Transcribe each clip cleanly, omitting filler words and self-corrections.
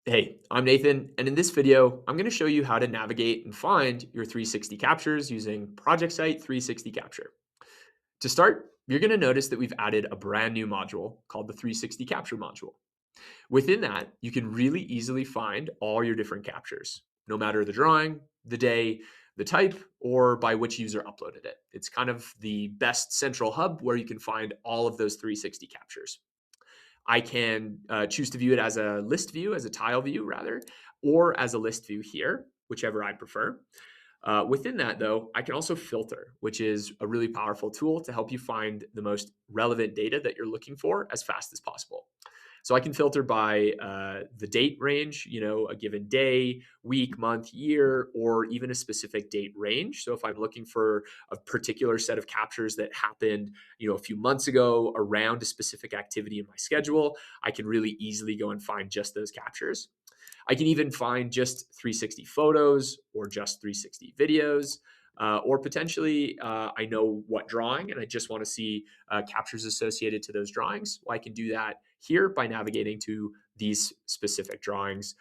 Hey, I'm Nathan, and in this video, I'm going to show you how to navigate and find your 360 captures using ProjectSight 360 Capture. To start, you're going to notice that we've added a brand new module called the 360 Capture module. Within that, you can really easily find all your different captures, no matter the drawing, the day, the type, or by which user uploaded it. It's kind of the best central hub where you can find all of those 360 captures. I can choose to view it as a list view, as a tile view rather, or as a list view here, whichever I prefer. Within that, though, I can also filter, which is a really powerful tool to help you find the most relevant data that you're looking for as fast as possible. So I can filter by the date range, a given day, week, month, year, or even a specific date range. So if I'm looking for a particular set of captures that happened, a few months ago around a specific activity in my schedule, I can really easily go and find just those captures. I can even find just 360 photos or just 360 videos. Or potentially, I know what drawing and I just want to see captures associated to those drawings. Well, I can do that here by navigating to these specific drawings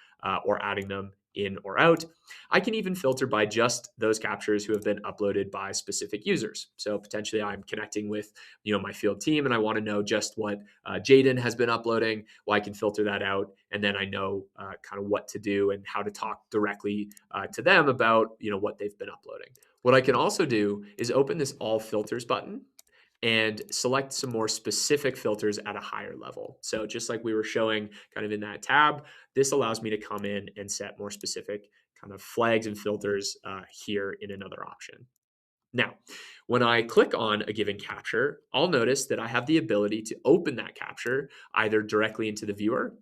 or adding them in or out. I can even filter by just those captures who have been uploaded by specific users. So potentially I'm connecting with my field team and I want to know just what Jaden has been uploading. Well, I can filter that out and then I know kind of what to do and how to talk directly to them about what they've been uploading. What I can also do is open this all filters button and select some more specific filters at a higher level. So just like we were showing kind of in that tab, this allows me to come in and set more specific kind of flags and filters here in another option. Now, when I click on a given capture, I'll notice that I have the ability to open that capture either directly into the viewer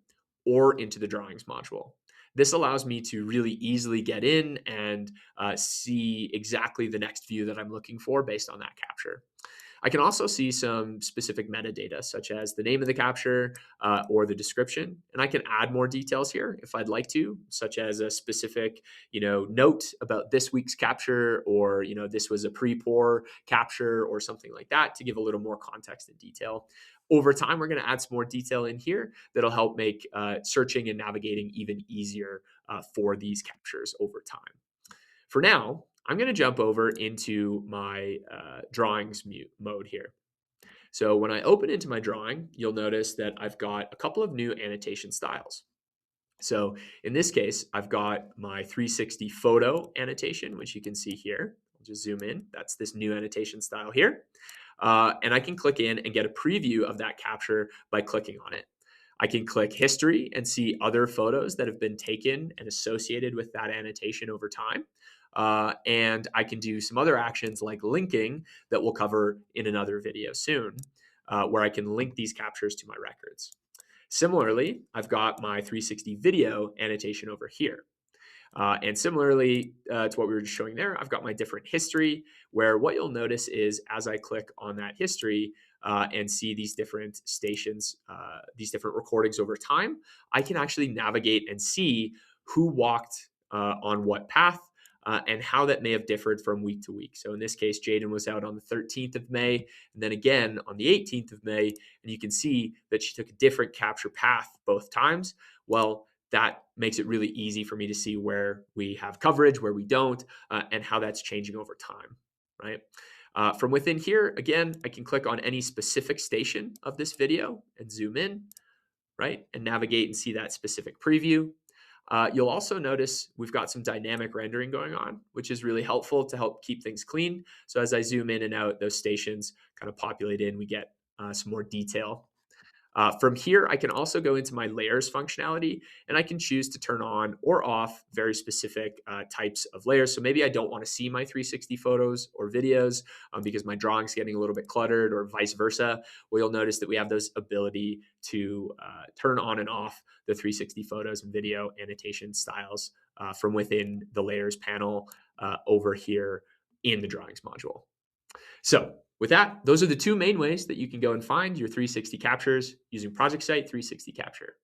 or into the drawings module. This allows me to really easily get in and see exactly the next view that I'm looking for based on that capture. I can also see some specific metadata, such as the name of the capture or the description. And I can add more details here if I'd like to, such as a specific, note about this week's capture, or, this was a pre-pour capture or something like that to give a little more context and detail. Over time, we're going to add some more detail in here that'll help make searching and navigating even easier for these captures over time. For now, I'm going to jump over into my drawings mode here. So when I open into my drawing, you'll notice that I've got a couple of new annotation styles. So in this case, I've got my 360 photo annotation, which you can see here. I'll just zoom in. That's this new annotation style here. And I can click in and get a preview of that capture by clicking on it. I can click history and see other photos that have been taken and associated with that annotation over time. And I can do some other actions like linking that we'll cover in another video soon, where I can link these captures to my records. Similarly, I've got my 360 video annotation over here. And similarly to what we were just showing there, I've got my different history, where what you'll notice is as I click on that history and see these different stations, these different recordings over time, I can actually navigate and see who walked on what path and how that may have differed from week to week. So in this case, Jaden was out on the 13th of May, and then again on the 18th of May, and you can see that she took a different capture path both times. Well, that makes it really easy for me to see where we have coverage, where we don't, and how that's changing over time, right? From within here, again, I can click on any specific station of this video and zoom in, right? And navigate and see that specific preview. You'll also notice we've got some dynamic rendering going on, which is really helpful to help keep things clean. So as I zoom in and out, those stations kind of populate in, we get some more detail. From here, I can also go into my layers functionality and I can choose to turn on or off very specific types of layers. So maybe I don't want to see my 360 photos or videos because my drawing's getting a little bit cluttered, or vice versa. Well, you'll notice that we have this ability to turn on and off the 360 photos and video annotation styles from within the layers panel over here in the drawings module. So with that, those are the two main ways that you can go and find your 360 captures using ProjectSight 360 Capture.